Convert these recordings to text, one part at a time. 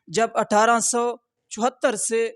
جب 1874 سے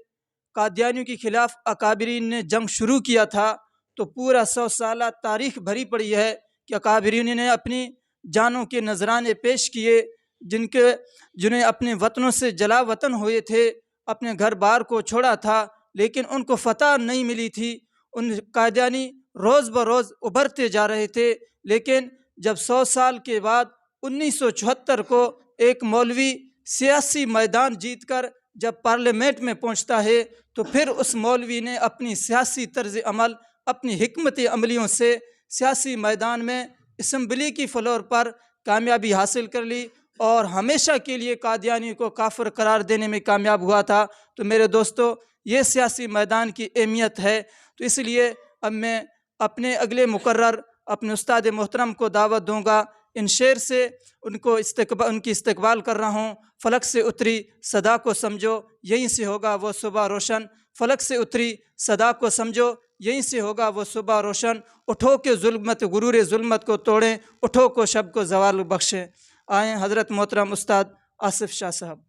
قادیانیوں کے خلاف اکابرین نے جنگ شروع کیا تھا تو پورا 100 سالہ تاریخ بھری پڑی ہے کہ اکابرین نے اپنی جانوں کے نذرانے پیش کیے، جنہیں اپنے وطنوں سے جلا وطن ہوئے تھے، اپنے گھر بار کو چھوڑا تھا، لیکن ان کو فتح نہیں ملی تھی۔ ان قادیانی روز بروز ابھرتے جا رہے تھے، لیکن جب 100 سال کے بعد 1974 کو ایک مولوی سیاسی میدان جیت کر جب پارلیمنٹ میں پہنچتا ہے تو پھر اس مولوی نے اپنی سیاسی طرز عمل، اپنی حکمت عملیوں سے سیاسی میدان میں اسمبلی کی فلور پر کامیابی حاصل کر لی اور ہمیشہ کے لیے قادیانی کو کافر قرار دینے میں کامیاب ہوا تھا۔ تو میرے دوستو، یہ سیاسی میدان کی اہمیت ہے۔ تو اس لیے اب میں اپنے اگلے مقرر اپنے استاد محترم کو دعوت دوں گا، ان شعر سے ان کی استقبال کر رہا ہوں۔ فلک سے اتری صدا کو سمجھو، یہیں سے ہوگا وہ صبح روشن۔ فلک سے اتری صدا کو سمجھو، یہیں سے ہوگا وہ صبح روشن۔ اٹھو کہ ظلمت غرور ظلمت کو توڑیں، اٹھو کو شب کو زوال بخشیں۔ آئیں حضرت محترم استاد آصف شاہ صاحب۔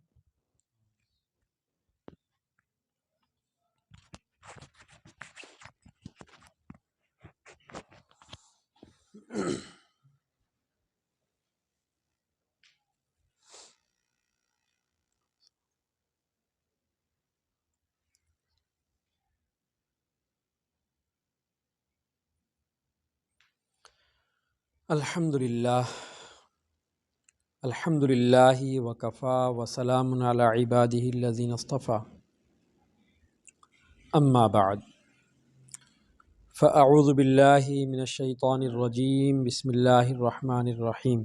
الحمدللہ وکفا وسلام علی عبادہ الذین اصطفیٰ، اما بعد، فاعوذ باللہ من الشیطان الرجیم، بسم اللہ الرحمن الرحیم۔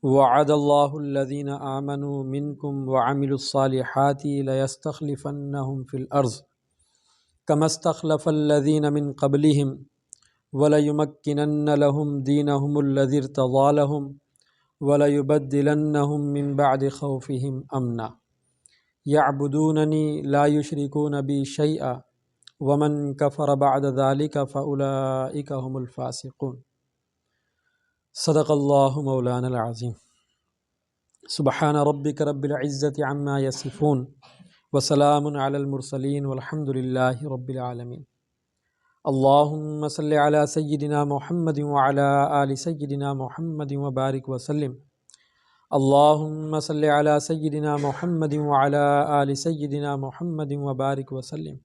وعد اللہ الذین آمنوا منکم وعملوا الصالحات لیستخلفنہم فی الارض کما استخلف الذین من قبلہم وَلَيُمَكِّنَنَّ لَهُمْ دِينَهُمُ الَّذِي ارْتَضَىٰ لَهُمْ وَلَيُبَدِّلَنَّهُمْ مِنْ بَعْدِ خَوْفِهِمْ أَمْنًا يَعْبُدُونَنِي لَا يُشْرِكُونَ بِي شَيْئًا وَمَنْ كَفَرَ بَعْدَ ذَلِكَ فَأُولَٰئِكَ هُمُ الْفَاسِقُونَ۔ صدق اللہ مولانا العظیم۔ سبحان ربک رب العزة عما یصفون وسلام علی المرسلین والحمد للہ رب العالمین۔ اللہم صلی علی سیدنا محمد وعلی آل سیدنا محمد وبارک وسلم۔ اللہم صلی علی سیدنا محمد وعلی آل سیدنا محمد وبارک وسلم۔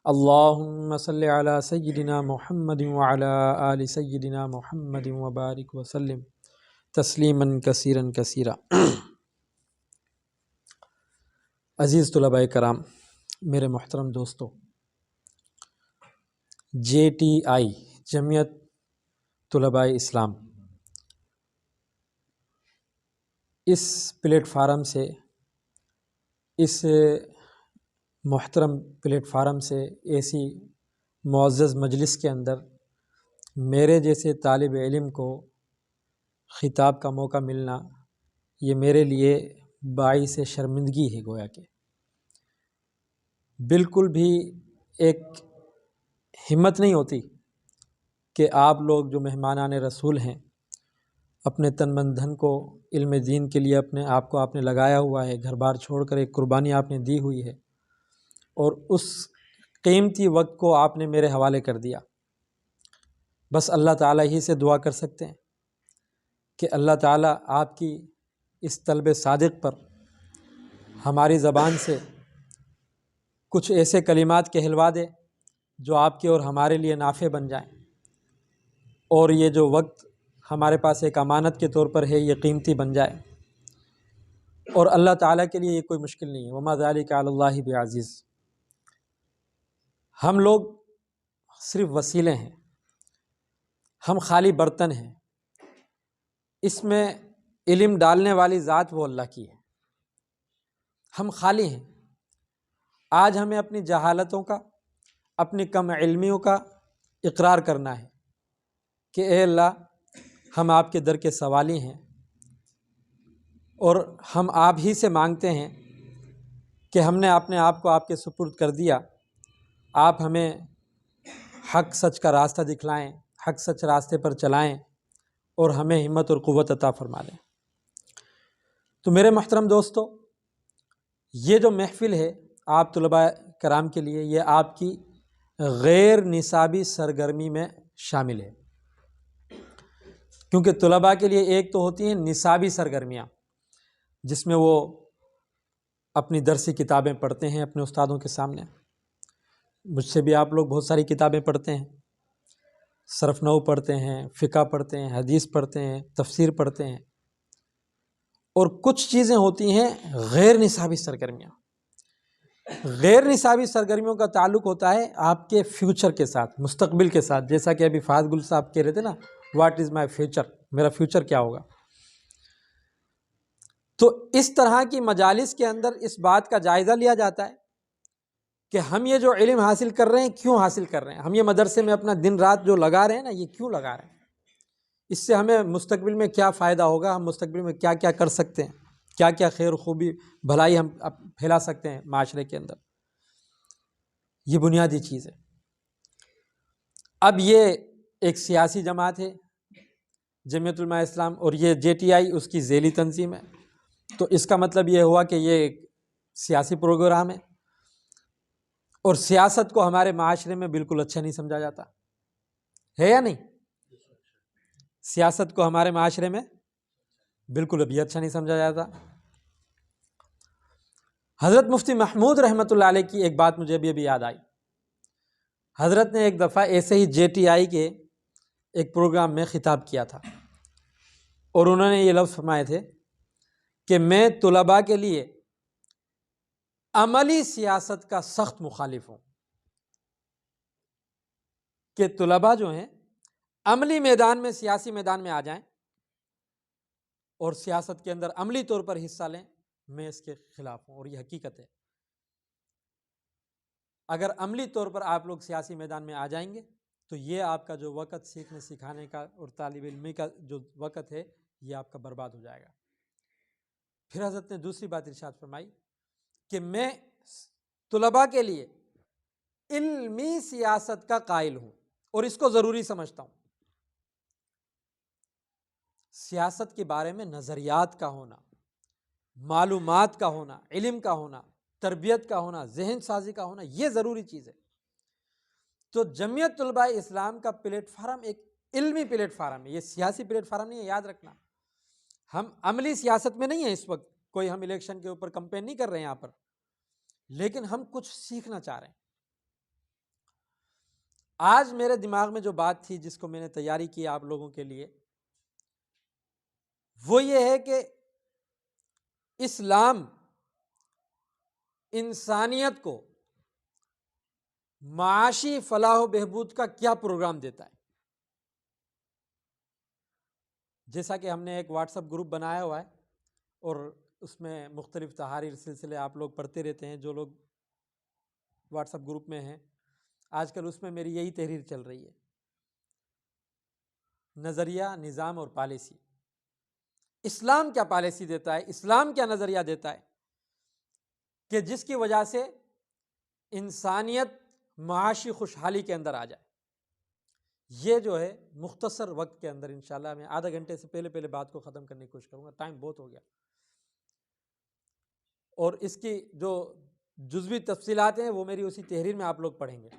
اللہم صلی علی سیدنا محمد وعلی آل سیدنا محمد وبارک وسلم تسلیما کثیرا کثیرا۔ عزیز طلباء کرام، میرے محترم دوستو، JTI جمعیت طلباء اسلام اس پلیٹ فارم سے، اس محترم پلیٹ فارم سے، ایسی معزز مجلس کے اندر میرے جیسے طالب علم کو خطاب کا موقع ملنا، یہ میرے لیے باعث شرمندگی ہے۔ گویا کہ بالکل بھی ایک ہمت نہیں ہوتی کہ آپ لوگ جو مہمانان رسول ہیں، اپنے تن من دھن کو علم دین کے لیے اپنے آپ کو آپ نے لگایا ہوا ہے، گھر بار چھوڑ کر ایک قربانی آپ نے دی ہوئی ہے، اور اس قیمتی وقت کو آپ نے میرے حوالے کر دیا۔ بس اللہ تعالیٰ ہی سے دعا کر سکتے ہیں کہ اللہ تعالیٰ آپ کی اس طلب صادق پر ہماری زبان سے کچھ ایسے کلمات کہلوا دے جو آپ کے اور ہمارے لیے نافع بن جائیں، اور یہ جو وقت ہمارے پاس ایک امانت کے طور پر ہے یہ قیمتی بن جائے، اور اللہ تعالیٰ کے لیے یہ کوئی مشکل نہیں ہے۔ وما ذلک علی اللہ بعزیز۔ ہم لوگ صرف وسیلے ہیں، ہم خالی برتن ہیں، اس میں علم ڈالنے والی ذات وہ اللہ کی ہے، ہم خالی ہیں۔ آج ہمیں اپنی جہالتوں کا، اپنی کم علمیوں کا اقرار کرنا ہے کہ اے اللہ، ہم آپ کے در کے سوالی ہیں، اور ہم آپ ہی سے مانگتے ہیں کہ ہم نے اپنے آپ کو آپ کے سپرد کر دیا، آپ ہمیں حق سچ کا راستہ دکھلائیں، حق سچ راستے پر چلائیں، اور ہمیں ہمت اور قوت عطا فرما دیں۔ تو میرے محترم دوستو، یہ جو محفل ہے آپ طلباء کرام کے لیے، یہ آپ کی غیر نصابی سرگرمی میں شامل ہے، کیونکہ طلباء کے لیے ایک تو ہوتی ہیں نصابی سرگرمیاں جس میں وہ اپنی درسی کتابیں پڑھتے ہیں اپنے استادوں کے سامنے. مجھ سے بھی آپ لوگ بہت ساری کتابیں پڑھتے ہیں، صرف نحو پڑھتے ہیں، فقہ پڑھتے ہیں، حدیث پڑھتے ہیں، تفسیر پڑھتے ہیں، اور کچھ چیزیں ہوتی ہیں غیر نصابی سرگرمیاں. غیر نصابی سرگرمیوں کا تعلق ہوتا ہے آپ کے فیوچر کے ساتھ، مستقبل کے ساتھ. جیسا کہ ابھی فہد گل صاحب کہہ رہے تھے نا، واٹ از مائی فیوچر، میرا فیوچر کیا ہوگا. تو اس طرح کی مجالس کے اندر اس بات کا جائزہ لیا جاتا ہے کہ ہم یہ جو علم حاصل کر رہے ہیں کیوں حاصل کر رہے ہیں، ہم یہ مدرسے میں اپنا دن رات جو لگا رہے ہیں نا، یہ کیوں لگا رہے ہیں، اس سے ہمیں مستقبل میں کیا فائدہ ہوگا، ہم مستقبل میں کیا کیا کر سکتے ہیں، کیا کیا خیر خوبی بھلائی ہم پھیلا سکتے ہیں معاشرے کے اندر. یہ بنیادی چیز ہے. اب یہ ایک سیاسی جماعت ہے جمعیت علماء اسلام، اور یہ JTI اس کی ذیلی تنظیم ہے. تو اس کا مطلب یہ ہوا کہ یہ ایک سیاسی پروگرام ہے، اور سیاست کو ہمارے معاشرے میں بالکل اچھا نہیں سمجھا جاتا ہے، یا نہیں؟ سیاست کو ہمارے معاشرے میں بالکل ابھی اچھا نہیں سمجھا جاتا. حضرت مفتی محمود رحمۃ اللہ علیہ کی ایک بات مجھے ابھی یاد آئی. حضرت نے ایک دفعہ ایسے ہی JTI کے ایک پروگرام میں خطاب کیا تھا، اور انہوں نے یہ لفظ فرمائے تھے کہ میں طلباء کے لیے عملی سیاست کا سخت مخالف ہوں، کہ طلباء جو ہیں عملی میدان میں، سیاسی میدان میں آ جائیں اور سیاست کے اندر عملی طور پر حصہ لیں. میں اس کے خلاف ہوں، اور یہ حقیقت ہے. اگر عملی طور پر آپ لوگ سیاسی میدان میں آ جائیں گے تو یہ آپ کا جو وقت سیکھنے سکھانے کا اور طالب علمی کا جو وقت ہے، یہ آپ کا برباد ہو جائے گا. پھر حضرت نے دوسری بات ارشاد فرمائی کہ میں طلباء کے لیے علمی سیاست کا قائل ہوں، اور اس کو ضروری سمجھتا ہوں. سیاست کے بارے میں نظریات کا ہونا، معلومات کا ہونا، علم کا ہونا، تربیت کا ہونا، ذہن سازی کا ہونا، یہ ضروری چیز ہے. تو جمعیت طلباء اسلام کا پلیٹ فارم ایک علمی پلیٹ فارم ہے، یہ سیاسی پلیٹ فارم نہیں ہے، یاد رکھنا. ہم عملی سیاست میں نہیں ہیں اس وقت، کوئی ہم الیکشن کے اوپر کمپین نہیں کر رہے ہیں یہاں پر، لیکن ہم کچھ سیکھنا چاہ رہے ہیں. آج میرے دماغ میں جو بات تھی جس کو میں نے تیاری کی آپ لوگوں کے لیے، وہ یہ ہے کہ اسلام انسانیت کو معاشی فلاح و بہبود کا کیا پروگرام دیتا ہے. جیسا کہ ہم نے ایک واٹس ایپ گروپ بنایا ہوا ہے، اور اس میں مختلف تحاریر سلسلے آپ لوگ پڑھتے رہتے ہیں جو لوگ واٹس ایپ گروپ میں ہیں. آج کل اس میں میری یہی تحریر چل رہی ہے، نظریہ، نظام اور پالیسی. اسلام کیا پالیسی دیتا ہے، اسلام کیا نظریہ دیتا ہے کہ جس کی وجہ سے انسانیت معاشی خوشحالی کے اندر آ جائے. یہ جو ہے مختصر وقت کے اندر انشاءاللہ میں آدھا گھنٹے سے پہلے بات کو ختم کرنے کی کوشش کروں گا، ٹائم بہت ہو گیا. اور اس کی جو جزوی تفصیلات ہیں وہ میری اسی تحریر میں آپ لوگ پڑھیں گے.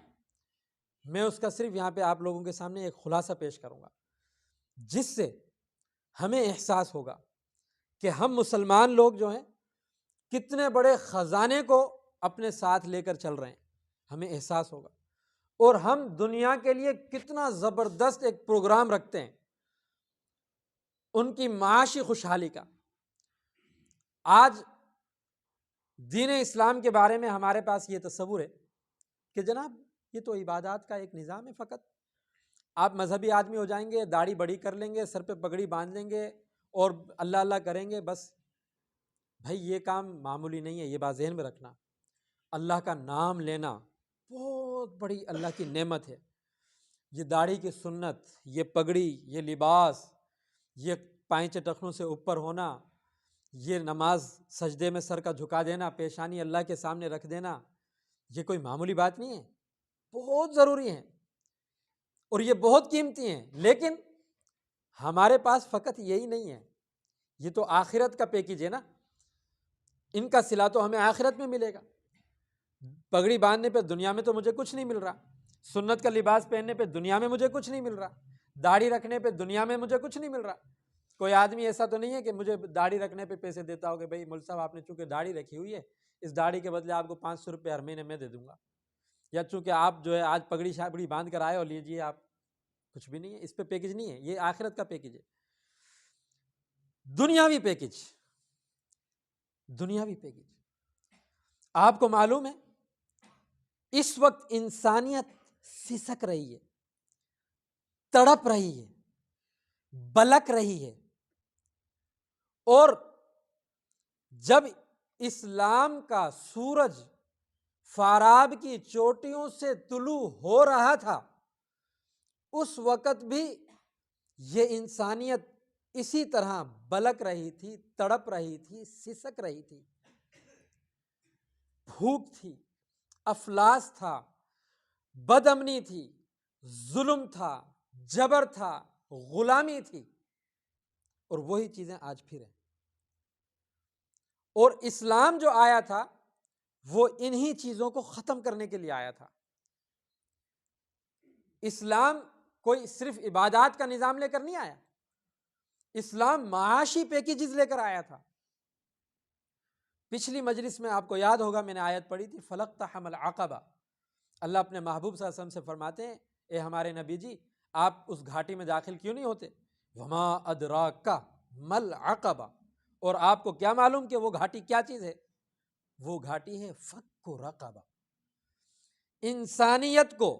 میں اس کا صرف یہاں پہ آپ لوگوں کے سامنے ایک خلاصہ پیش کروں گا، جس سے ہمیں احساس ہوگا کہ ہم مسلمان لوگ جو ہیں کتنے بڑے خزانے کو اپنے ساتھ لے کر چل رہے ہیں. ہمیں احساس ہوگا، اور ہم دنیا کے لیے کتنا زبردست ایک پروگرام رکھتے ہیں ان کی معاشی خوشحالی کا. آج دین اسلام کے بارے میں ہمارے پاس یہ تصور ہے کہ جناب یہ تو عبادات کا ایک نظام ہے، فقط آپ مذہبی آدمی ہو جائیں گے، داڑھی بڑی کر لیں گے، سر پہ پگڑی باندھ لیں گے اور اللہ اللہ کریں گے بس. بھائی یہ کام معمولی نہیں ہے، یہ بات ذہن میں رکھنا. اللہ کا نام لینا بہت بڑی اللہ کی نعمت ہے. یہ داڑھی کی سنت، یہ پگڑی، یہ لباس، یہ پائنچے ٹخنوں سے اوپر ہونا، یہ نماز سجدے میں سر کا جھکا دینا، پیشانی اللہ کے سامنے رکھ دینا، یہ کوئی معمولی بات نہیں ہے، بہت ضروری ہے اور یہ بہت قیمتی ہیں. لیکن ہمارے پاس فقط یہی نہیں ہے، یہ تو آخرت کا پیکیج ہے نا. ان کا صلہ تو ہمیں آخرت میں ملے گا. پگڑی باندھنے پہ دنیا میں تو مجھے کچھ نہیں مل رہا، سنت کا لباس پہننے پہ دنیا میں مجھے کچھ نہیں مل رہا، داڑھی رکھنے پہ دنیا میں مجھے کچھ نہیں مل رہا. کوئی آدمی ایسا تو نہیں ہے کہ مجھے داڑھی رکھنے پہ پیسے دیتا ہو کہ بھائی مول صاحب آپ نے چونکہ داڑھی رکھی ہوئی ہے اس داڑھی کے بدلے آپ کو 500 روپے ہر مہینے میں دے دوں گا، یا چونکہ آپ جو ہے آج پگڑی شاپڑی باندھ کر آئے اور لیجیے آپ. کچھ بھی نہیں ہے، اس پہ پیکج نہیں ہے، یہ آخرت کا پیکج ہے. دنیاوی پیکج، دنیاوی پیکج. آپ کو معلوم ہے اس وقت انسانیت سسک رہی ہے، تڑپ رہی ہے، بلک رہی ہے، اور جب اسلام کا سورج فاراب کی چوٹیوں سے طلوع ہو رہا تھا اس وقت بھی یہ انسانیت اسی طرح بلک رہی تھی، تڑپ رہی تھی، سسک رہی تھی. بھوک تھی، افلاس تھا، بد امنی تھی، ظلم تھا، جبر تھا، غلامی تھی، اور وہی چیزیں آج پھر ہیں. اور اسلام جو آیا تھا وہ انہی چیزوں کو ختم کرنے کے لیے آیا تھا. اسلام کوئی صرف عبادات کا نظام لے کر نہیں آیا، اسلام معاشی پیکیجز لے کر آیا تھا. پچھلی مجلس میں آپ کو یاد ہوگا میں نے آیت پڑھی تھی فلقتحم العقبہ. اللہ اپنے محبوب صلی اللہ علیہ وسلم سے فرماتے ہیں اے ہمارے نبی جی آپ اس گھاٹی میں داخل کیوں نہیں ہوتے؟ وما ادراک مل عقبہ، اور آپ کو کیا معلوم کہ وہ گھاٹی کیا چیز ہے؟ وہ گھاٹی ہے فک رقبہ، انسانیت کو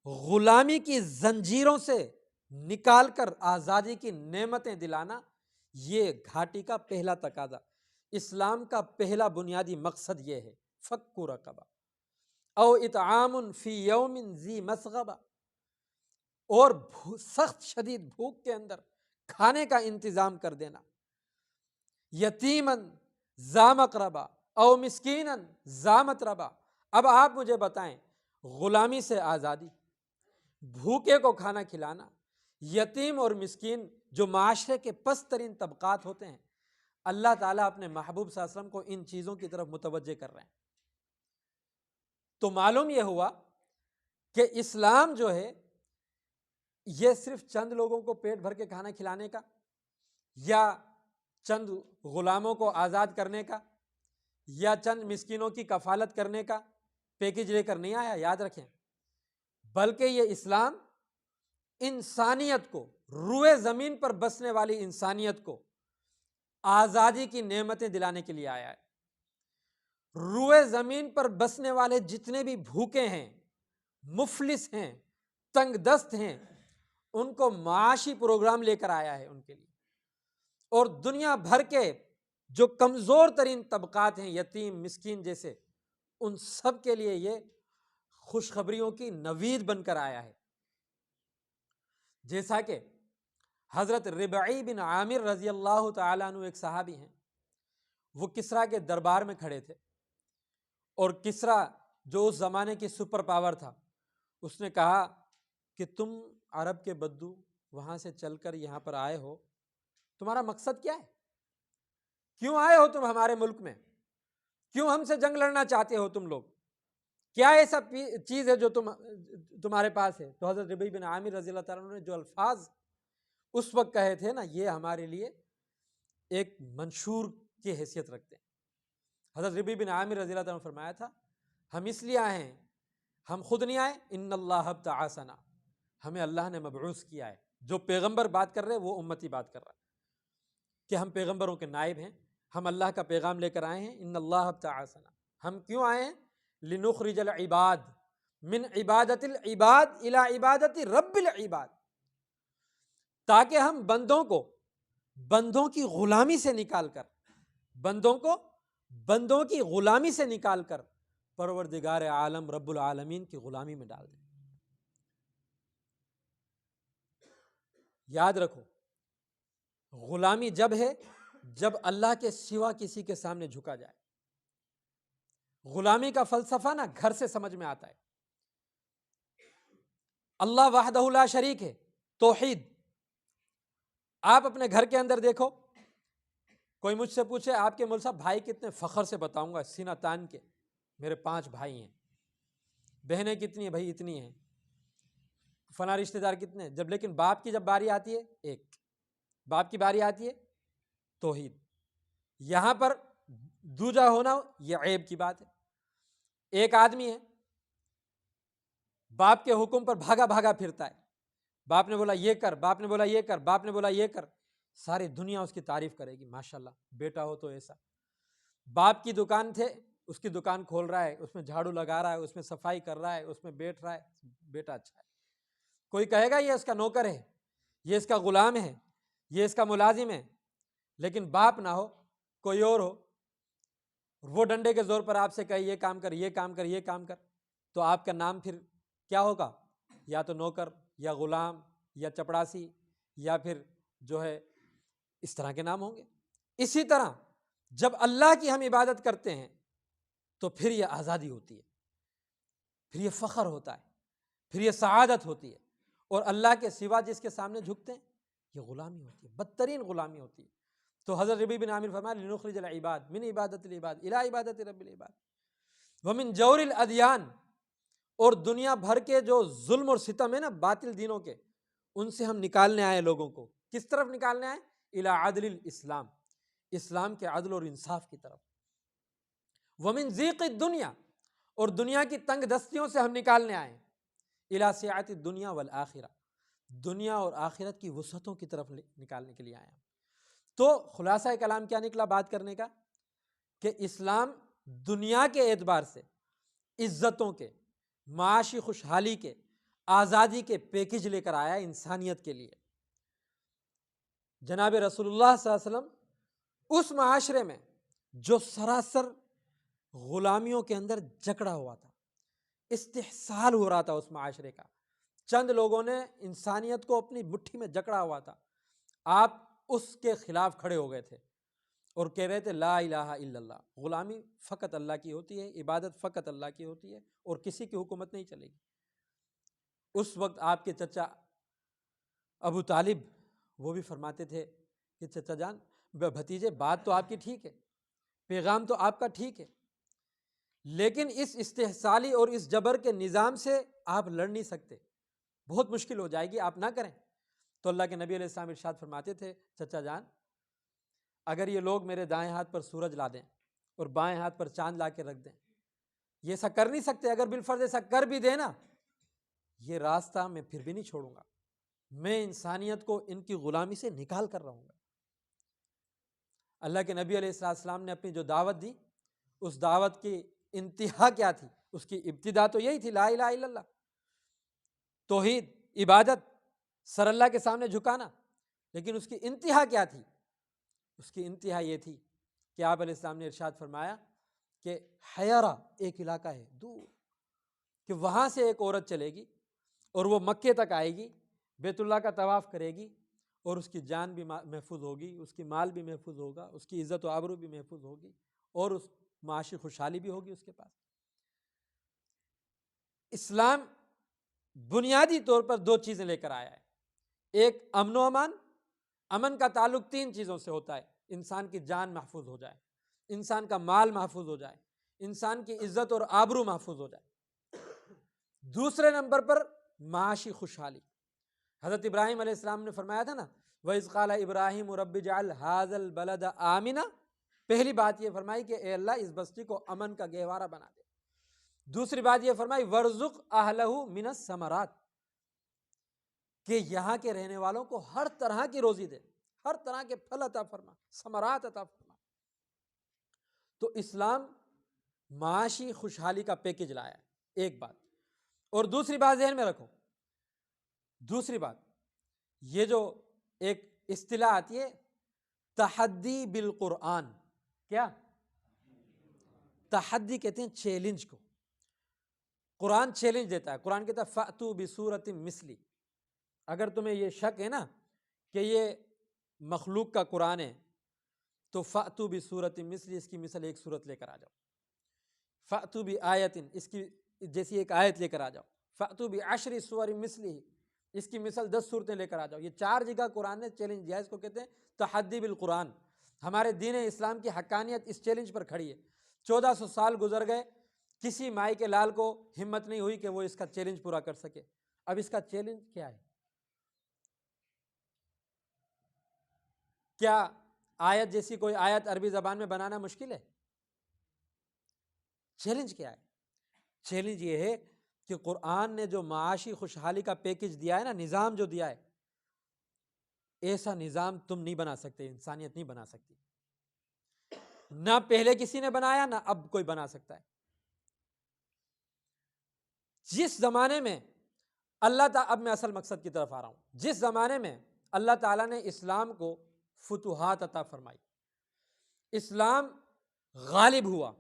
غلامی کی زنجیروں سے نکال کر آزادی کی نعمتیں دلانا. یہ گھاٹی کا پہلا تقاضا، اسلام کا پہلا بنیادی مقصد یہ ہے فک رقبہ او اطعام فی یوم ذی مسغبہ، اور سخت شدید بھوک کے اندر کھانے کا انتظام کر دینا. یتیمن ذا مقربہ او مسکینن ذا متربہ. اب آپ مجھے بتائیں غلامی سے آزادی، بھوکے کو کھانا کھلانا، یتیم اور مسکین جو معاشرے کے پست ترین طبقات ہوتے ہیں، اللہ تعالیٰ اپنے محبوب صلی اللہ علیہ وسلم کو ان چیزوں کی طرف متوجہ کر رہے ہیں. تو معلوم یہ ہوا کہ اسلام جو ہے یہ صرف چند لوگوں کو پیٹ بھر کے کھانا کھلانے کا یا چند غلاموں کو آزاد کرنے کا یا چند مسکینوں کی کفالت کرنے کا پیکج لے کر نہیں آیا، یاد رکھیں. بلکہ یہ اسلام انسانیت کو، روئے زمین پر بسنے والی انسانیت کو آزادی کی نعمتیں دلانے کے لیے آیا ہے. روئے زمین پر بسنے والے جتنے بھی بھوکے ہیں، مفلس ہیں، تنگ دست ہیں، ان کو معاشی پروگرام لے کر آیا ہے ان کے لیے. اور دنیا بھر کے جو کمزور ترین طبقات ہیں، یتیم مسکین جیسے، ان سب کے لیے یہ خوشخبریوں کی نوید بن کر آیا ہے. جیسا کہ حضرت ربعی بن عامر رضی اللہ تعالیٰ عنہ ایک صحابی ہیں، وہ کسریٰ کے دربار میں کھڑے تھے، اور کسریٰ جو اس زمانے کی سپر پاور تھا اس نے کہا کہ تم عرب کے بدو وہاں سے چل کر یہاں پر آئے ہو، تمہارا مقصد کیا ہے؟ کیوں آئے ہو تم ہمارے ملک میں؟ کیوں ہم سے جنگ لڑنا چاہتے ہو تم لوگ؟ کیا ایسا چیز ہے جو تمہارے پاس ہے؟ تو حضرت ربیع بن عامر رضی اللہ تعالیٰ عنہ نے جو الفاظ اس وقت کہے تھے نا، یہ ہمارے لیے ایک منشور کی حیثیت رکھتے ہیں. حضرت ربیع بن عامر رضی اللہ تعالیٰ عنہ نے فرمایا تھا ہم اس لیے آئے ہیں، ہم خود نہیں آئے، ان اللہ ابتعثنا، ہمیں اللہ نے مبعوث کیا ہے. جو پیغمبر بات کر رہے وہ امتی بات کر رہا ہے کہ ہم پیغمبروں کے نائب ہیں، ہم اللہ کا پیغام لے کر آئے ہیں. ان اللہ ابتعثنا، ہم کیوں آئے ہیں؟ لنخرج العباد من عبادت العباد الى عبادت رب العباد، تاکہ ہم بندوں کو بندوں کی غلامی سے نکال کر، بندوں کو بندوں کی غلامی سے نکال کر پروردگار عالم رب العالمین کی غلامی میں ڈال دیں. یاد رکھو غلامی جب ہے جب اللہ کے سوا کسی کے سامنے جھکا جائے. غلامی کا فلسفہ نا گھر سے سمجھ میں آتا ہے. اللہ وحدہ لا شریک ہے، توحید. آپ اپنے گھر کے اندر دیکھو، کوئی مجھ سے پوچھے آپ کے مول صاحب بھائی کتنے، فخر سے بتاؤں گا سینہ تان کے، میرے 5 بھائی ہیں۔ بہنیں کتنی ہیں؟ بھائی اتنی ہیں۔ فلاں رشتہ دار کتنے ہیں؟ جب لیکن باپ کی جب باری آتی ہے، ایک باپ کی باری آتی ہے توحید، یہاں پر دوجا ہونا یہ عیب کی بات ہے۔ ایک آدمی ہے باپ کے حکم پر بھاگا بھاگا پھرتا ہے، باپ نے بولا یہ کر، باپ نے بولا یہ کر، باپ نے بولا یہ کر، ساری دنیا اس کی تعریف کرے گی، ماشاءاللہ بیٹا ہو تو ایسا۔ باپ کی دکان تھے، اس کی دکان کھول رہا ہے، اس میں جھاڑو لگا رہا ہے، اس میں صفائی کر رہا ہے، اس میں بیٹھ رہا ہے، بیٹا اچھا ہے۔ کوئی کہے گا یہ اس کا نوکر ہے، یہ اس کا غلام ہے، یہ اس کا ملازم ہے، لیکن باپ نہ ہو، کوئی اور ہو، وہ ڈنڈے کے زور پر آپ سے کہے یہ کام کر، یہ کام کر، یہ کام کر، تو آپ کا نام پھر کیا ہوگا؟ یا تو نوکر، یا غلام، یا چپڑاسی، یا پھر جو ہے اس طرح کے نام ہوں گے۔ اسی طرح جب اللہ کی ہم عبادت کرتے ہیں تو پھر یہ آزادی ہوتی ہے، پھر یہ فخر ہوتا ہے، پھر یہ سعادت ہوتی ہے، اور اللہ کے سوا جس کے سامنے جھکتے ہیں یہ غلامی ہوتی ہے، بدترین غلامی ہوتی ہے۔ تو حضرت ربیع بن عامر فرمایا لنخرج العباد من عبادت العباد الی عبادت رب العباد ومن جور الادیان، اور دنیا بھر کے جو ظلم اور ستم ہے نا باطل دینوں کے، ان سے ہم نکالنے آئے لوگوں کو۔ کس طرف نکالنے آئے؟ الی عدل الاسلام، اسلام کے عدل اور انصاف کی طرف۔ ومن ضیق الدنیا، اور دنیا کی تنگ دستیوں سے ہم نکالنے آئے الی سعۃ الدنیا والآخرہ، دنیا اور آخرت کی وسعتوں کی طرف نکالنے کے لیے آئے ہیں۔ تو خلاصہ کلام کیا نکلا بات کرنے کا؟ کہ اسلام دنیا کے اعتبار سے عزتوں کے، معاشی خوشحالی کے، آزادی کے پیکج لے کر آیا انسانیت کے لیے۔ جناب رسول اللہ صلی اللہ علیہ وسلم اس معاشرے میں جو سراسر غلامیوں کے اندر جکڑا ہوا تھا، استحصال ہو رہا تھا اس معاشرے کا، چند لوگوں نے انسانیت کو اپنی مٹھی میں جکڑا ہوا تھا، آپ اس کے خلاف کھڑے ہو گئے تھے اور کہہ رہے تھے لا الہ الا اللہ، غلامی فقط اللہ کی ہوتی ہے، عبادت فقط اللہ کی ہوتی ہے، اور کسی کی حکومت نہیں چلے گی۔ اس وقت آپ کے چچا ابو طالب وہ بھی فرماتے تھے کہ چچا جان، بھتیجے بات تو آپ کی ٹھیک ہے، پیغام تو آپ کا ٹھیک ہے، لیکن اس استحصالی اور اس جبر کے نظام سے آپ لڑ نہیں سکتے، بہت مشکل ہو جائے گی، آپ نہ کریں۔ تو اللہ کے نبی علیہ السلام ارشاد فرماتے تھے چچا جان، اگر یہ لوگ میرے دائیں ہاتھ پر سورج لا دیں اور بائیں ہاتھ پر چاند لا کے رکھ دیں، یہ ایسا کر نہیں سکتے، اگر بالفرض ایسا کر بھی دیں نا، یہ راستہ میں پھر بھی نہیں چھوڑوں گا، میں انسانیت کو ان کی غلامی سے نکال کر رہوں گا۔ اللہ کے نبی علیہ السلام نے اپنی جو دعوت دی، اس دعوت کی انتہا کیا تھی؟ اس کی ابتدا تو یہی تھی لا الہ الا اللہ، توحید، عبادت، سر اللہ کے سامنے جھکانا، لیکن اس کی انتہا کیا تھی؟ اس کی انتہا یہ تھی کہ آپ علیہ السلام نے ارشاد فرمایا کہ حیرہ ایک علاقہ ہے دور، کہ وہاں سے ایک عورت چلے گی اور وہ مکے تک آئے گی، بیت اللہ کا طواف کرے گی، اور اس کی جان بھی محفوظ ہوگی، اس کی مال بھی محفوظ ہوگا، اس کی عزت و آبرو بھی محفوظ ہوگی، اور اس معاشی خوشحالی بھی ہوگی اس کے پاس۔ اسلام بنیادی طور پر 2 چیزیں لے کر آیا ہے، ایک امن و امان، امن کا تعلق 3 چیزوں سے ہوتا ہے، انسان کی جان محفوظ ہو جائے، انسان کا مال محفوظ ہو جائے، انسان کی عزت اور آبرو محفوظ ہو جائے۔ دوسرے نمبر پر معاشی خوشحالی، حضرت ابراہیم علیہ السلام نے فرمایا تھا نا وَإِذْ قَالَ إِبْرَاهِيمُ رَبِّ اجْعَلْ هَٰذَا الْبَلَدَ آمِنًا، پہلی بات یہ فرمائی کہ اے اللہ اس بستی کو امن کا گہوارہ بنا دے۔ دوسری بات یہ فرمائی وَارْزُقْ أَهْلَهُ مِنَ الثَّمَرَاتِ، کہ یہاں کے رہنے والوں کو ہر طرح کی روزی دے، ہر طرح کے پھل عطا فرما، ثمرات عطا فرما۔ تو اسلام معاشی خوشحالی کا پیکج لایا ہے، ایک بات۔ اور دوسری بات ذہن میں رکھو، دوسری بات یہ جو ایک اصطلاح آتی ہے تحدی بالقرآن، کیا تحدی کہتے ہیں چیلنج کو، قرآن چیلنج دیتا ہے، قرآن کہتا ہے فَأْتُوا بِسُورَةٍ مِثْلِهِ، اگر تمہیں یہ شک ہے نا کہ یہ مخلوق کا قرآن ہے تو فَأْتُوا بِسُورَةٍ مِثْلِهِ، اس کی مثل ایک صورت لے کر آ جاؤ، فَأْتُوا بِآیَةٍ، اس کی جیسی ایک آیت لے کر آ جاؤ، فَأْتُوا بِعَشْرِ سُوَرٍ مِثْلِهِ، اس کی مثل 10 صورتیں لے کر آ جاؤ۔ یہ 4 جگہ قرآن نے چیلنج دیا ہے، اس کو کہتے ہیں تحدی بالقرآن، ہمارے دین اسلام کی حقانیت اس چیلنج پر کھڑی ہے۔ 1400 سال گزر گئے، کسی مائی کے لال کو ہمت نہیں ہوئی کہ وہ اس کا چیلنج پورا کر سکے۔ اب اس کا چیلنج کیا ہے؟ کیا آیت جیسی کوئی آیت عربی زبان میں بنانا مشکل ہے؟ چیلنج کیا ہے؟ چیلنج یہ ہے کہ قرآن نے جو معاشی خوشحالی کا پیکج دیا ہے نا، نظام جو دیا ہے، ایسا نظام تم نہیں بنا سکتے، انسانیت نہیں بنا سکتی، نہ پہلے کسی نے بنایا نہ اب کوئی بنا سکتا ہے۔ جس زمانے میں اللہ تعالیٰ، اب میں اصل مقصد کی طرف آ رہا ہوں، جس زمانے میں اللہ تعالیٰ نے اسلام کو فتوحات عطا فرمائی، اسلام غالب ہوا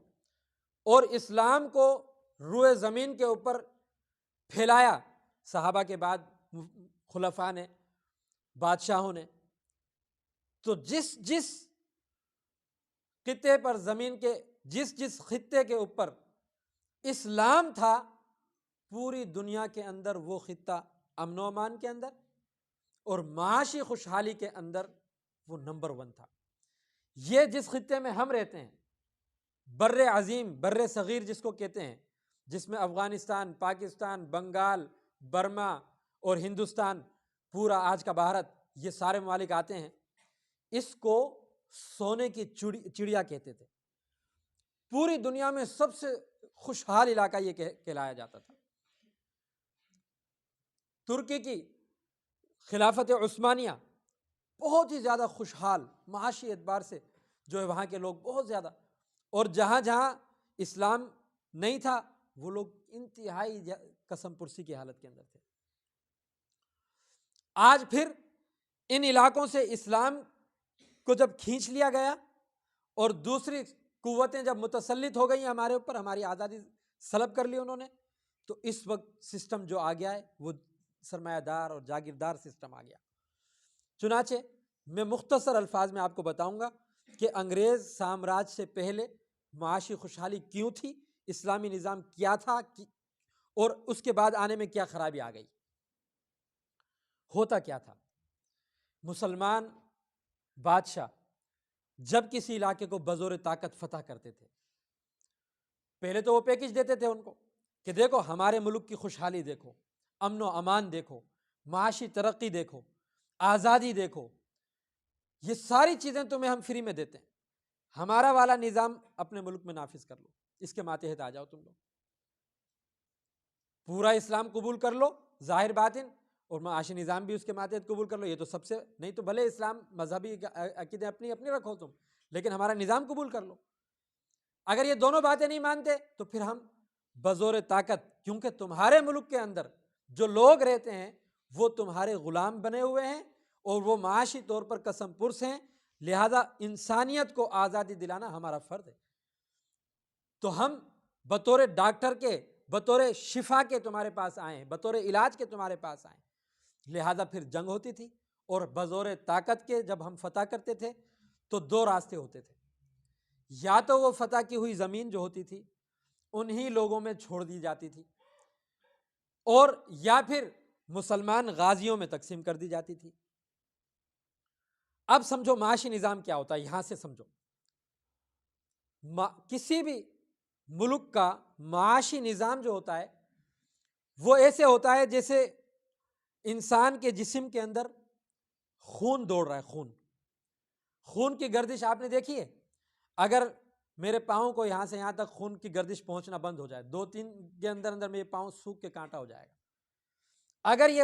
اور اسلام کو روئے زمین کے اوپر پھیلایا، صحابہ کے بعد خلفاء نے، بادشاہوں نے، تو جس خطے پر، زمین کے جس خطے کے اوپر اسلام تھا، پوری دنیا کے اندر وہ خطہ امن و امان کے اندر اور معاشی خوشحالی کے اندر وہ نمبر 1 تھا۔ یہ جس خطے میں ہم رہتے ہیں، بر عظیم، بر صغیر جس کو کہتے ہیں، جس میں افغانستان، پاکستان، بنگال، برما اور ہندوستان، پورا آج کا بھارت، یہ سارے ممالک آتے ہیں، اس کو سونے کی چڑیا کہتے تھے۔ پوری دنیا میں سب سے خوشحال علاقہ یہ کہلایا جاتا تھا۔ ترکی کی خلافت عثمانیہ بہت ہی زیادہ خوشحال، معاشی اعتبار سے جو ہے وہاں کے لوگ بہت زیادہ، اور جہاں جہاں اسلام نہیں تھا وہ لوگ انتہائی قسم پرسی کی حالت کے اندر تھے۔ آج پھر ان علاقوں سے اسلام کو جب کھینچ لیا گیا اور دوسری قوتیں جب متسلط ہو گئی ہمارے اوپر، ہماری آزادی سلب کر لی انہوں نے، تو اس وقت سسٹم جو آ گیا ہے وہ سرمایہ دار اور جاگیردار سسٹم آ گیا۔ چنانچہ میں مختصر الفاظ میں آپ کو بتاؤں گا کہ انگریز سامراج سے پہلے معاشی خوشحالی کیوں تھی، اسلامی نظام کیا تھا، اور اس کے بعد آنے میں کیا خرابی آ گئی۔ ہوتا کیا تھا؟ مسلمان بادشاہ جب کسی علاقے کو بزور طاقت فتح کرتے تھے، پہلے تو وہ پیکج دیتے تھے ان کو کہ دیکھو ہمارے ملک کی خوشحالی دیکھو، امن و امان دیکھو، معاشی ترقی دیکھو، آزادی دیکھو، یہ ساری چیزیں تمہیں ہم فری میں دیتے ہیں، ہمارا والا نظام اپنے ملک میں نافذ کر لو، اس کے ماتحت آ جاؤ، تم لوگ پورا اسلام قبول کر لو ظاہر باطن، اور معاشی نظام بھی اس کے ماتحت قبول کر لو۔ یہ تو سب سے نہیں تو بھلے اسلام مذہبی عقیدے اپنی رکھو تم، لیکن ہمارا نظام قبول کر لو۔ اگر یہ دونوں باتیں نہیں مانتے تو پھر ہم بزور طاقت، کیونکہ تمہارے ملک کے اندر جو لوگ رہتے ہیں وہ تمہارے غلام بنے ہوئے ہیں اور وہ معاشی طور پر قسم پرس ہیں، لہذا انسانیت کو آزادی دلانا ہمارا فرض ہے۔ تو ہم بطور ڈاکٹر کے، بطور شفا کے تمہارے پاس آئے ہیں، بطور علاج کے تمہارے پاس آئے ہیں، لہذا پھر جنگ ہوتی تھی، اور بزور طاقت کے جب ہم فتح کرتے تھے تو 2 راستے ہوتے تھے، یا تو وہ فتح کی ہوئی زمین جو ہوتی تھی انہی لوگوں میں چھوڑ دی جاتی تھی، اور یا پھر مسلمان غازیوں میں تقسیم کر دی جاتی تھی۔ اب سمجھو معاشی نظام کیا ہوتا ہے، یہاں سے سمجھو۔ کسی بھی ملک کا معاشی نظام جو ہوتا ہے وہ ایسے ہوتا ہے جیسے انسان کے جسم کے اندر خون دوڑ رہا ہے، خون کی گردش آپ نے دیکھی ہے؟ اگر میرے پاؤں کو یہاں سے یہاں تک خون کی گردش پہنچنا بند ہو جائے، 2-3 کے اندر میرے پاؤں سوکھ کے کانٹا ہو جائے گا۔ اگر یہ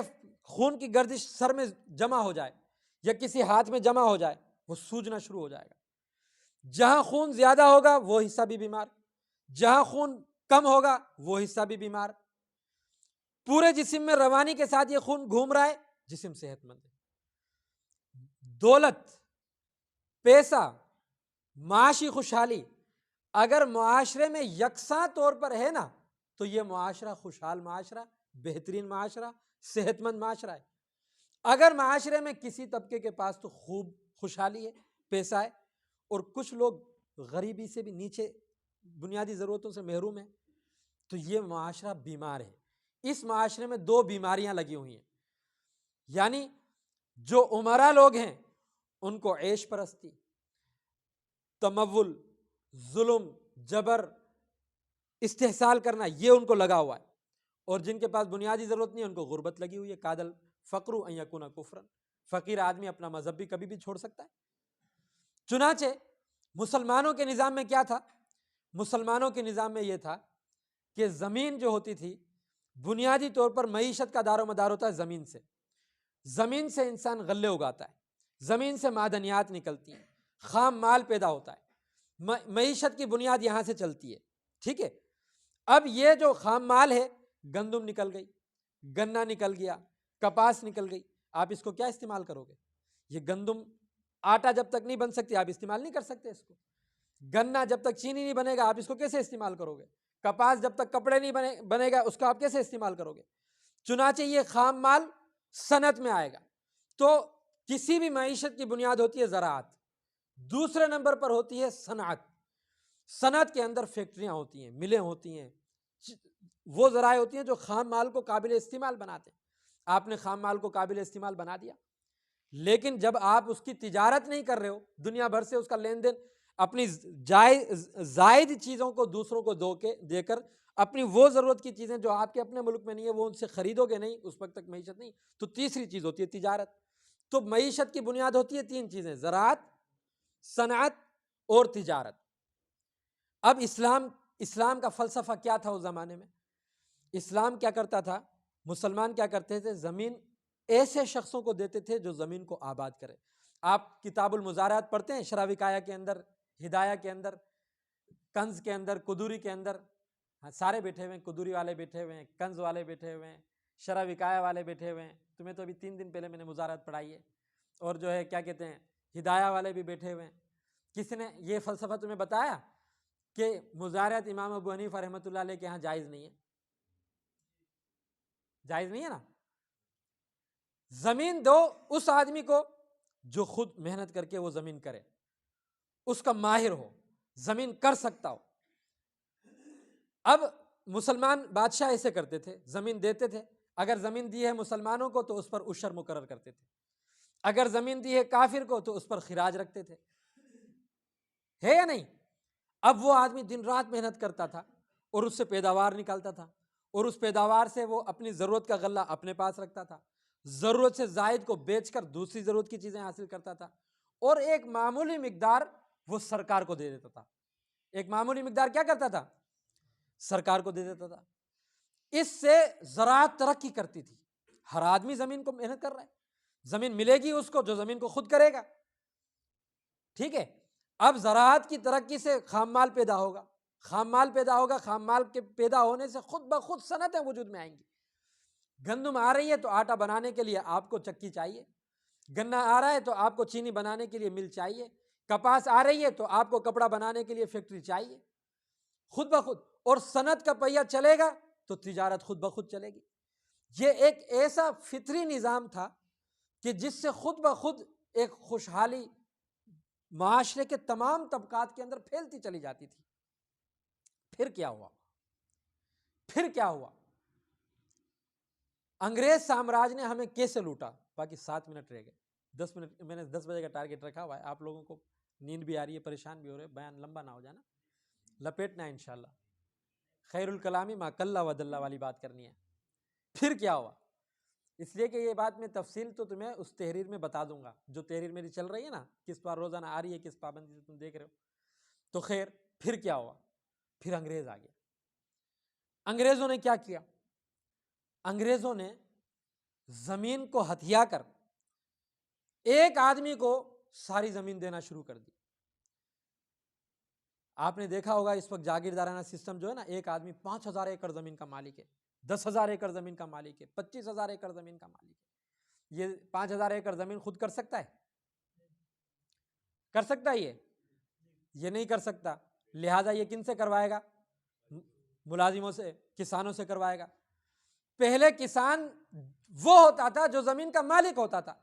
خون کی گردش سر میں جمع ہو جائے یا کسی ہاتھ میں جمع ہو جائے، وہ سوجنا شروع ہو جائے گا۔ جہاں خون زیادہ ہوگا وہ حصہ بھی بیمار، جہاں خون کم ہوگا وہ حصہ بھی بیمار۔ پورے جسم میں روانی کے ساتھ یہ خون گھوم رہا ہے، جسم صحت مند ہے۔ دولت، پیسہ، معاشی خوشحالی اگر معاشرے میں یکساں طور پر ہے نا تو یہ معاشرہ خوشحال معاشرہ، بہترین معاشرہ، صحت مند معاشرہ ہے۔ اگر معاشرے میں کسی طبقے کے پاس تو خوب خوشحالی ہے، پیسہ ہے، اور کچھ لوگ غریبی سے بھی نیچے، بنیادی ضرورتوں سے محروم ہیں، تو یہ معاشرہ بیمار ہے۔ اس معاشرے میں 2 بیماریاں لگی ہوئی ہیں، یعنی جو امراء لوگ ہیں ان کو عیش پرستی، تمول، ظلم، جبر، استحصال کرنا، یہ ان کو لگا ہوا ہے۔ اور جن کے پاس بنیادی ضرورت نہیں ہے ان کو غربت لگی ہوئی ہے۔ کادل فقر ان یکون کفرا، فقیر آدمی اپنا مذہب بھی کبھی بھی چھوڑ سکتا ہے۔ چنانچہ مسلمانوں کے نظام میں کیا تھا؟ مسلمانوں کے نظام میں یہ تھا کہ زمین جو ہوتی تھی بنیادی طور پر معیشت کا دار و مدار ہوتا ہے زمین سے۔ زمین سے انسان غلے اگاتا ہے، زمین سے معدنیات نکلتی ہیں، خام مال پیدا ہوتا ہے، معیشت کی بنیاد یہاں سے چلتی ہے، ٹھیک ہے۔ اب یہ جو خام مال ہے، گندم نکل گئی، گنا نکل گیا، کپاس نکل گئی، آپ اس کو کیا استعمال کرو گے؟ یہ گندم آٹا جب تک نہیں بن سکتی آپ استعمال نہیں کر سکتے اس کو۔ گنا جب تک چینی نہیں بنے گا آپ اس کو کیسے استعمال کرو گے؟ کپاس جب تک کپڑے نہیں بنے گا اس کا آپ کیسے استعمال کرو گے؟ چنانچہ یہ خام مال صنعت میں آئے گا۔ تو کسی بھی معیشت کی بنیاد ہوتی ہے زراعت، دوسرے نمبر پر ہوتی ہے صنعت۔ صنعت کے اندر فیکٹریاں ہوتی ہیں، ملیں ہوتی ہیں، وہ ذرائع ہوتی ہیں جو خام مال کو قابل استعمال بناتے ہیں۔ آپ نے خام مال کو قابل استعمال بنا دیا، لیکن جب آپ اس کی تجارت نہیں کر رہے ہو، دنیا بھر سے اس کا لین دین، اپنی زائد چیزوں کو دوسروں کو دے کر اپنی وہ ضرورت کی چیزیں جو آپ کے اپنے ملک میں نہیں ہے وہ ان سے خریدو گے نہیں، اس وقت تک معیشت نہیں۔ تو تیسری چیز ہوتی ہے تجارت۔ تو معیشت کی بنیاد ہوتی ہے تین چیزیں: زراعت، صنعت اور تجارت۔ اب اسلام کا فلسفہ کیا تھا اس زمانے میں؟ اسلام کیا کرتا تھا؟ مسلمان کیا کرتے تھے؟ زمین ایسے شخصوں کو دیتے تھے جو زمین کو آباد کرے۔ آپ کتاب المزارعات پڑھتے ہیں، شرح وقایہ کے اندر، ہدایہ کے اندر، کنز کے اندر، قدوری کے اندر، سارے بیٹھے ہوئے ہیں، قدوری والے بیٹھے ہوئے ہیں، کنز والے بیٹھے ہوئے ہیں، شرح وقایہ والے بیٹھے ہوئے ہیں۔ تمہیں تو ابھی 3 دن پہلے میں نے مزارعات پڑھائی ہے۔ اور جو ہے کیا کہتے ہیں، ہدایہ والے بھی بیٹھے ہوئے ہیں۔ کسی نے یہ فلسفہ تمہیں بتایا کہ مزارعات امام ابو حنیفہ رحمۃ اللہ علیہ کے یہاں جائز نہیں ہے؟ جائز نہیں ہے نا۔ زمین دو اس آدمی کو جو خود محنت کر کے وہ زمین کرے، اس کا ماہر ہو، زمین کر سکتا ہو۔ اب مسلمان بادشاہ ایسے کرتے تھے، زمین دیتے تھے۔ اگر زمین دی ہے مسلمانوں کو تو اس پر عشر مقرر کرتے تھے، اگر زمین دی ہے کافر کو تو اس پر خراج رکھتے تھے، ہے یا نہیں؟ اب وہ آدمی دن رات محنت کرتا تھا اور اس سے پیداوار نکالتا تھا، اور اس پیداوار سے وہ اپنی ضرورت کا غلہ اپنے پاس رکھتا تھا، ضرورت سے زائد کو بیچ کر دوسری ضرورت کی چیزیں حاصل کرتا تھا، اور ایک معمولی مقدار وہ سرکار کو دے دیتا تھا۔ ایک معمولی مقدار کیا کرتا تھا؟ سرکار کو دے دیتا تھا۔ اس سے زراعت ترقی کرتی تھی۔ ہر آدمی زمین کو محنت کر رہا ہے، زمین ملے گی اس کو جو زمین کو خود کرے گا، ٹھیک ہے۔ اب زراعت کی ترقی سے خام مال پیدا ہوگا، خام مال پیدا ہوگا، خام مال کے پیدا ہونے سے خود بخود صنعتیں وجود میں آئیں گی۔ گندم آ رہی ہے تو آٹا بنانے کے لیے آپ کو چکی چاہیے، گنا آ رہا ہے تو آپ کو چینی بنانے کے لیے مل چاہیے، کپاس آ رہی ہے تو آپ کو کپڑا بنانے کے لیے فیکٹری چاہیے، خود بخود۔ اور صنعت کا پہیہ چلے گا تو تجارت خود بخود چلے گی۔ یہ ایک ایسا فطری نظام تھا کہ جس سے خود بخود ایک خوشحالی معاشرے کے تمام طبقات کے اندر پھیلتی چلی جاتی تھی۔ پھر کیا ہوا؟ انگریز سامراج نے ہمیں کیسے لوٹا؟ باقی 7 منٹ رہ گئے، 10 منٹ میں نے 10 بجے کا ٹارگٹ رکھا ہوا ہے۔ آپ لوگوں کو نیند بھی آ رہی ہے، پریشان بھی ہو رہے، بیان لمبا نہ ہو جانا، لپیٹنا ہے انشاءاللہ۔ خیر الکلامی ما قل و دل والی بات کرنی ہے۔ پھر کیا ہوا؟ اس لیے کہ یہ بات میں تفصیل تو تمہیں اس تحریر میں بتا دوں گا، جو تحریر میری چل رہی ہے نا، کس بار روزانہ آ رہی ہے، کس پابندی سے تم دیکھ رہے ہو۔ تو خیر پھر کیا ہوا؟ پھر انگریز آ گیا۔ انگریزوں نے کیا کیا؟ انگریزوں نے زمین کو ہتھیا کر ایک آدمی کو ساری زمین دینا شروع کر دی۔ آپ نے دیکھا ہوگا اس وقت جاگیردارانہ سسٹم جو ہے نا، ایک آدمی 5000 ایکڑ زمین کا مالک ہے، 10,000 ایکڑ زمین کا مالک ہے، 25,000 ایکڑ زمین کا مالک ہے۔ یہ 5,000 ایکڑ زمین خود کر سکتا ہے؟ کر سکتا ہے؟ یہ نہیں کر سکتا، لہٰذا یہ کن سے کروائے گا؟ ملازموں سے، کسانوں سے کروائے گا۔ پہلے کسان وہ ہوتا تھا جو زمین کا مالک ہوتا تھا،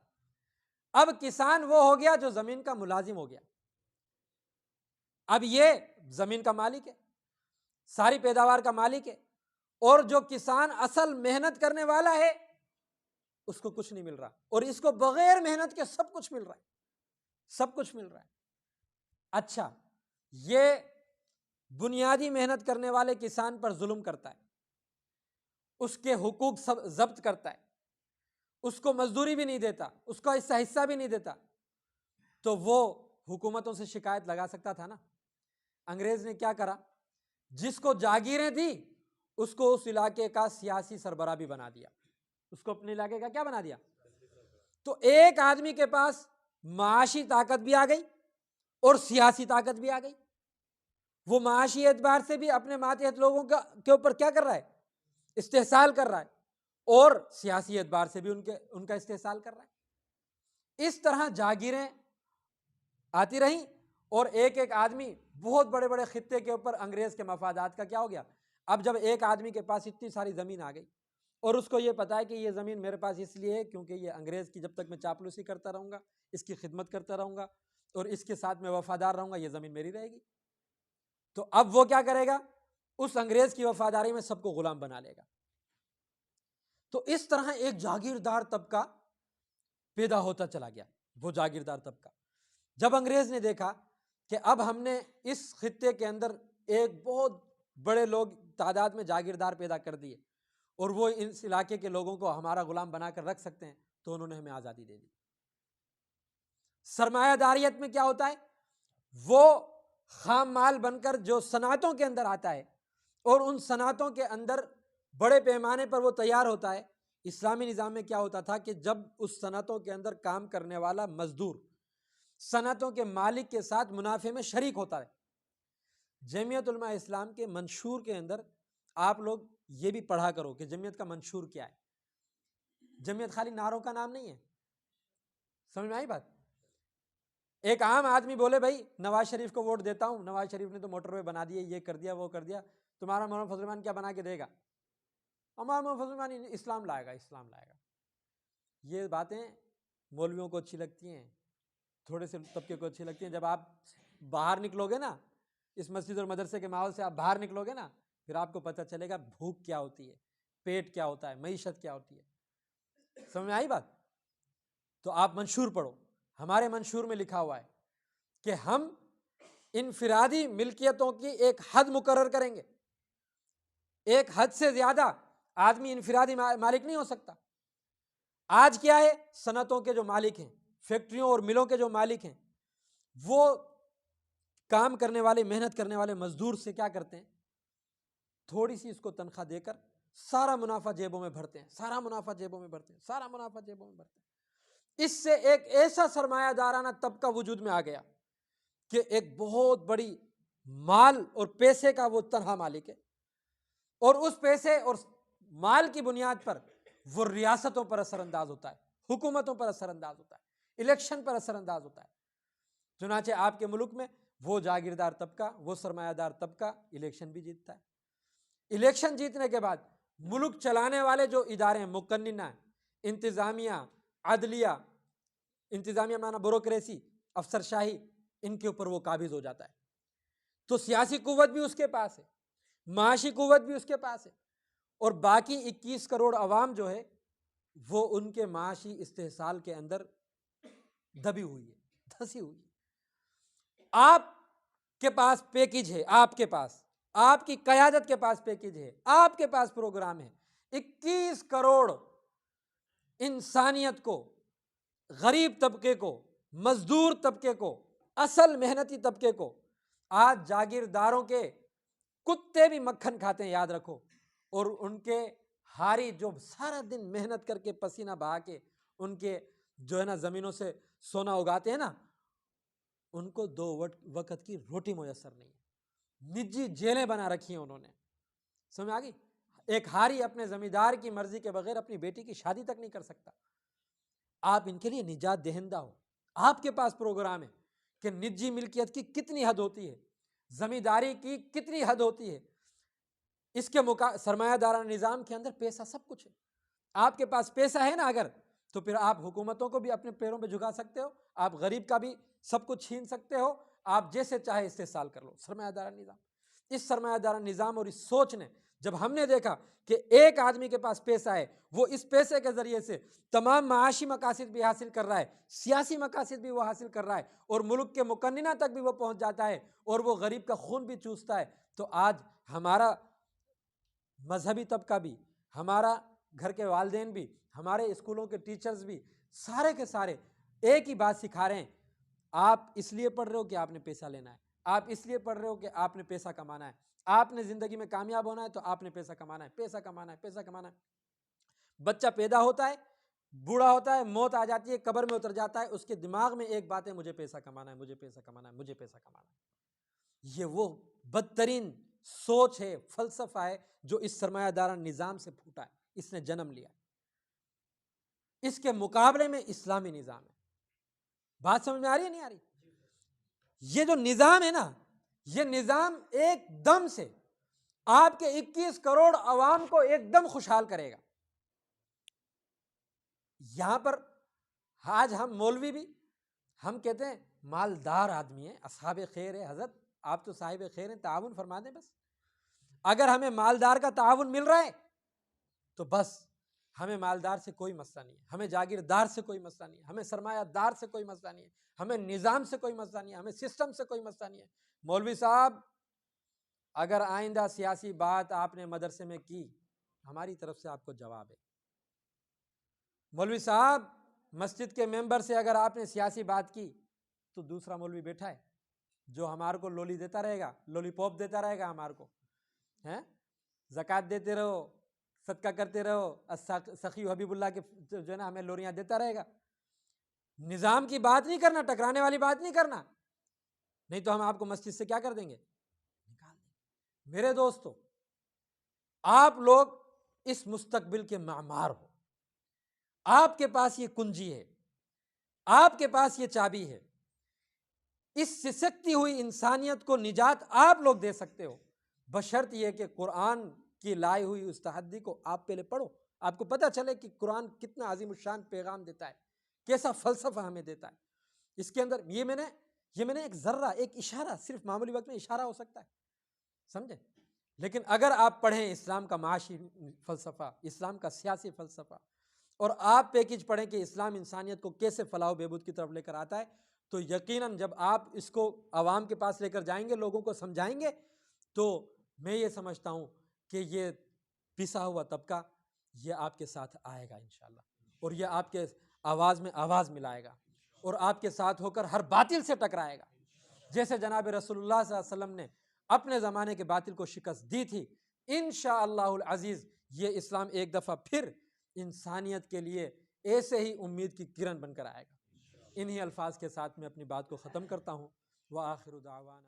اب کسان وہ ہو گیا جو زمین کا ملازم ہو گیا۔ اب یہ زمین کا مالک ہے، ساری پیداوار کا مالک ہے، اور جو کسان اصل محنت کرنے والا ہے اس کو کچھ نہیں مل رہا، اور اس کو بغیر محنت کے سب کچھ مل رہا ہے، سب کچھ مل رہا ہے۔ اچھا، یہ بنیادی محنت کرنے والے کسان پر ظلم کرتا ہے، اس کے حقوق سب ضبط کرتا ہے، اس کو مزدوری بھی نہیں دیتا، اس کا حصہ بھی نہیں دیتا، تو وہ حکومتوں سے شکایت لگا سکتا تھا نا۔ انگریز نے کیا کرا، جس کو جاگیریں دی اس کو اس علاقے کا سیاسی سربراہ بھی بنا دیا، اس کو اپنے علاقے کا کیا بنا دیا۔ تو ایک آدمی کے پاس معاشی طاقت بھی آ گئی اور سیاسی طاقت بھی آ گئی، وہ معاشی اعتبار سے بھی اپنے ماتحت لوگوں کے اوپر کیا کر رہا ہے، استحصال کر رہا ہے، اور سیاسی اعتبار سے بھی ان کا استحصال کر رہا ہے۔ اس طرح جاگیریں آتی رہیں، اور ایک ایک آدمی بہت بڑے بڑے خطے کے اوپر انگریز کے مفادات کا کیا ہو گیا۔ اب جب ایک آدمی کے پاس اتنی ساری زمین آ گئی اور اس کو یہ پتا ہے کہ یہ زمین میرے پاس اس لیے ہے کیونکہ یہ انگریز کی جب تک میں چاپلوسی کرتا رہوں گا، اس کی خدمت کرتا رہوں گا اور اس کے ساتھ میں وفادار رہوں گا، یہ زمین میری رہے گی، تو اب وہ کیا کرے گا، اس انگریز کی وفاداری میں سب کو غلام بنا لے گا۔ تو اس طرح ایک جاگیردار طبقہ پیدا ہوتا چلا گیا۔ وہ جاگیردار طبقہ جب انگریز نے دیکھا کہ اب ہم نے اس خطے کے اندر ایک بہت بڑے لوگ تعداد میں جاگیردار پیدا کر دیے اور وہ اس علاقے کے لوگوں کو ہمارا غلام بنا کر رکھ سکتے ہیں، تو انہوں نے ہمیں آزادی دے دی۔ سرمایہ داریت میں کیا ہوتا ہے، وہ خام مال بن کر جو صنعتوں کے اندر آتا ہے اور ان صنعتوں کے اندر بڑے پیمانے پر وہ تیار ہوتا ہے۔ اسلامی نظام میں کیا ہوتا تھا کہ جب اس صنعتوں کے اندر کام کرنے والا مزدور صنعتوں کے مالک کے ساتھ منافع میں شریک ہوتا ہے۔ جمعیت علماء اسلام کے منشور کے اندر آپ لوگ یہ بھی پڑھا کرو کہ جمعیت کا منشور کیا ہے۔ جمعیت خالی نعروں کا نام نہیں ہے، سمجھ میں آئی بات؟ ایک عام آدمی بولے بھائی نواز شریف کو ووٹ دیتا ہوں، نواز شریف نے تو موٹر وے بنا دیے، یہ کر دیا وہ کر دیا، تمہارا مولانا فضل الرحمان کیا بنا کے دے گا؟ ہمارا مولانا فضل الرحمان اسلام لائے گا، اسلام لائے گا۔ یہ باتیں مولویوں کو اچھی لگتی ہیں، تھوڑے سے طبقے کو اچھی لگتی ہیں۔ جب آپ باہر نکلو گے نا، اس مسجد اور مدرسے کے ماحول سے آپ باہر نکلو گے نا، پھر آپ کو پتہ چلے گا بھوک کیا ہوتی ہے، پیٹ کیا ہوتا ہے، معیشت کیا ہوتی ہے۔ سمجھ میں آئی بات؟ تو آپ منشور پڑھو، ہمارے منشور میں لکھا ہوا ہے کہ ہم انفرادی ملکیتوں کی ایک حد مقرر کریں گے، ایک حد سے زیادہ آدمی انفرادی مالک نہیں ہو سکتا۔ آج کیا ہے، صنعتوں کے جو مالک ہیں، فیکٹریوں اور ملوں کے جو مالک ہیں، وہ کام کرنے والے محنت کرنے والے مزدور سے کیا کرتے ہیں، تھوڑی سی اس کو تنخواہ دے کر سارا منافع جیبوں میں بھرتے ہیں، سارا منافع جیبوں میں بھرتے ہیں، سارا منافع جیبوں میں بھرتے ہیں۔ اس سے ایک ایسا سرمایہ دارانہ طبقہ وجود میں آ گیا کہ ایک بہت بڑی مال اور پیسے کا وہ تنہا مالک ہے، اور اس پیسے اور مال کی بنیاد پر وہ ریاستوں پر اثر انداز ہوتا ہے، حکومتوں پر اثر انداز ہوتا ہے، الیکشن پر اثر انداز ہوتا ہے۔ چنانچہ آپ کے ملک میں وہ جاگیردار طبقہ، وہ سرمایہ دار طبقہ الیکشن بھی جیتتا ہے۔ الیکشن جیتنے کے بعد ملک چلانے والے جو ادارے ہیں، مقننہ، انتظامیہ، عدلیہ، انتظامیہ معنی بیوروکریسی، افسر شاہی، ان کے اوپر وہ قابض ہو جاتا ہے۔ تو سیاسی قوت بھی اس کے پاس ہے، معاشی قوت بھی اس کے پاس ہے، اور باقی 21 کروڑ عوام جو ہے وہ ان کے معاشی استحصال کے اندر دبی ہوئی ہے، دھسی ہوئی ہے۔ آپ کے پاس پیکج ہے، آپ کے پاس، آپ کی قیادت کے پاس پیکج ہے، آپ کے پاس پروگرام ہے، 21 کروڑ انسانیت کو، غریب طبقے کو، مزدور طبقے کو، اصل محنتی طبقے کو آج جاگیرداروں کے کتے بھی مکھن کھاتے ہیں، یاد رکھو، اور ان کے ہاری جو سارا دن محنت کر کے پسینہ بہا کے ان کے جو ہے نا زمینوں سے سونا اگاتے ہیں نا، ان کو 2 وقت کی روٹی میسر نہیں ہے، نجی جیلیں بنا رکھی ہیں انہوں نے۔ سمجھ آ گئی؟ ایک ہاری اپنے زمیندار کی مرضی کے بغیر اپنی بیٹی کی شادی تک نہیں کر سکتا۔ آپ ان کے لیے نجات دہندہ ہو، آپ کے پاس پروگرام ہے کہ نجی ملکیت کی کتنی حد ہوتی ہے، زمینداری کی کتنی حد ہوتی ہے، اس کے سرمایہ دارانہ نظام کے اندر پیسہ سب کچھ ہے۔ آپ کے پاس پیسہ ہے نا اگر، تو پھر آپ حکومتوں کو بھی اپنے پیروں پہ جھکا سکتے ہو، آپ غریب کا بھی سب کچھ چھین سکتے ہو، آپ جیسے چاہے استحصال کر لو، سرمایہ دارانہ نظام۔ اس سرمایہ دارانہ نظام اور اس سوچ نے جب ہم نے دیکھا کہ ایک آدمی کے پاس پیسہ ہے، وہ اس پیسے کے ذریعے سے تمام معاشی مقاصد بھی حاصل کر رہا ہے، سیاسی مقاصد بھی وہ حاصل کر رہا ہے، اور ملک کے مقننہ تک بھی وہ پہنچ جاتا ہے، اور وہ غریب کا خون بھی چوستا ہے، تو آج ہمارا مذہبی طبقہ بھی، ہمارا گھر کے والدین بھی، ہمارے اسکولوں کے ٹیچرز بھی، سارے کے سارے ایک ہی بات سکھا رہے ہیں، آپ اس لیے پڑھ رہے ہو کہ آپ نے پیسہ لینا ہے، آپ اس لیے پڑھ رہے ہو کہ آپ نے پیسہ کمانا ہے، آپ نے زندگی میں کامیاب ہونا ہے تو آپ نے پیسہ کمانا ہے، پیسہ کمانا ہے، پیسہ کمانا ہے۔ بچہ پیدا ہوتا ہے، بوڑھا ہوتا ہے، موت آ جاتی ہے، قبر میں اتر جاتا ہے، اس کے دماغ میں ایک بات ہے، مجھے پیسہ کمانا ہے، مجھے پیسہ کمانا ہے، مجھے پیسہ کمانا ہے۔ یہ وہ بدترین سوچ ہے، فلسفہ ہے جو اس سرمایہ دارانہ نظام سے پھوٹا ہے، اس نے جنم لیا ہے۔ اس کے مقابلے میں اسلامی نظام ہے۔ بات سمجھ میں آ رہی ہے نہیں آ رہی؟ یہ جو نظام ہے نا، یہ نظام ایک دم سے آپ کے 21 کروڑ عوام کو ایک دم خوشحال کرے گا۔ یہاں پر آج ہم مولوی بھی ہم کہتے ہیں مالدار آدمی ہے، اصحاب خیر ہے، حضرت آپ تو صاحب خیر ہیں، تعاون فرما دیں بس۔ اگر ہمیں مالدار کا تعاون مل رہا ہے تو بس ہمیں مالدار سے کوئی مسئلہ نہیں ہے، ہمیں جاگیردار سے کوئی مسئلہ نہیں ہے، ہمیں سرمایہ دار سے کوئی مسئلہ نہیں ہے، ہمیں نظام سے کوئی مسئلہ نہیں ہے، ہمیں سسٹم سے کوئی مسئلہ نہیں ہے۔ مولوی صاحب اگر آئندہ سیاسی بات آپ نے مدرسے میں کی، ہماری طرف سے آپ کو جواب ہے۔ مولوی صاحب مسجد کے ممبر سے اگر آپ نے سیاسی بات کی تو دوسرا مولوی بیٹھا ہے جو ہمارے کو لولی دیتا رہے گا، لولی پاپ دیتا رہے گا، ہمارے کو ہیں زکوٰۃ دیتے رہو، صدقہ کرتے رہو، سخی حبیب اللہ کے جو ہے نا ہمیں لوریاں دیتا رہے گا۔ نظام کی بات نہیں کرنا، ٹکرانے والی بات نہیں کرنا، نہیں تو ہم آپ کو مسجد سے کیا کر دیں گے، نکال دیں گے۔ میرے دوستو، آپ لوگ اس مستقبل کے معمار ہو، آپ کے پاس یہ کنجی ہے، آپ کے پاس یہ چابی ہے، اس سسکتی ہوئی انسانیت کو نجات آپ لوگ دے سکتے ہو، بشرط یہ کہ قرآن کی لائی ہوئی اس تحدی کو آپ پہلے پڑھو، آپ کو پتہ چلے کہ قرآن کتنا عظیم الشان پیغام دیتا ہے، کیسا فلسفہ ہمیں دیتا ہے۔ اس کے اندر یہ میں نے ایک ذرہ، ایک اشارہ، صرف معمولی وقت میں اشارہ ہو سکتا ہے، سمجھے، لیکن اگر آپ پڑھیں اسلام کا معاشی فلسفہ، اسلام کا سیاسی فلسفہ، اور آپ پیکج پڑھیں کہ اسلام انسانیت کو کیسے فلاح و بہبود کی طرف لے کر آتا ہے، تو یقیناً جب آپ اس کو عوام کے پاس لے کر جائیں گے، لوگوں کو سمجھائیں گے، تو میں یہ سمجھتا ہوں کہ یہ پسا ہوا طبقہ یہ آپ کے ساتھ آئے گا انشاءاللہ، اور یہ آپ کے آواز میں آواز ملائے گا، اور آپ کے ساتھ ہو کر ہر باطل سے ٹکرائے گا، جیسے جناب رسول اللہ صلی اللہ علیہ وسلم نے اپنے زمانے کے باطل کو شکست دی تھی۔ انشاءاللہ العزیز یہ اسلام ایک دفعہ پھر انسانیت کے لیے ایسے ہی امید کی کرن بن کر آئے گا۔ انہی الفاظ کے ساتھ میں اپنی بات کو ختم کرتا ہوں۔ وآخر دعوانا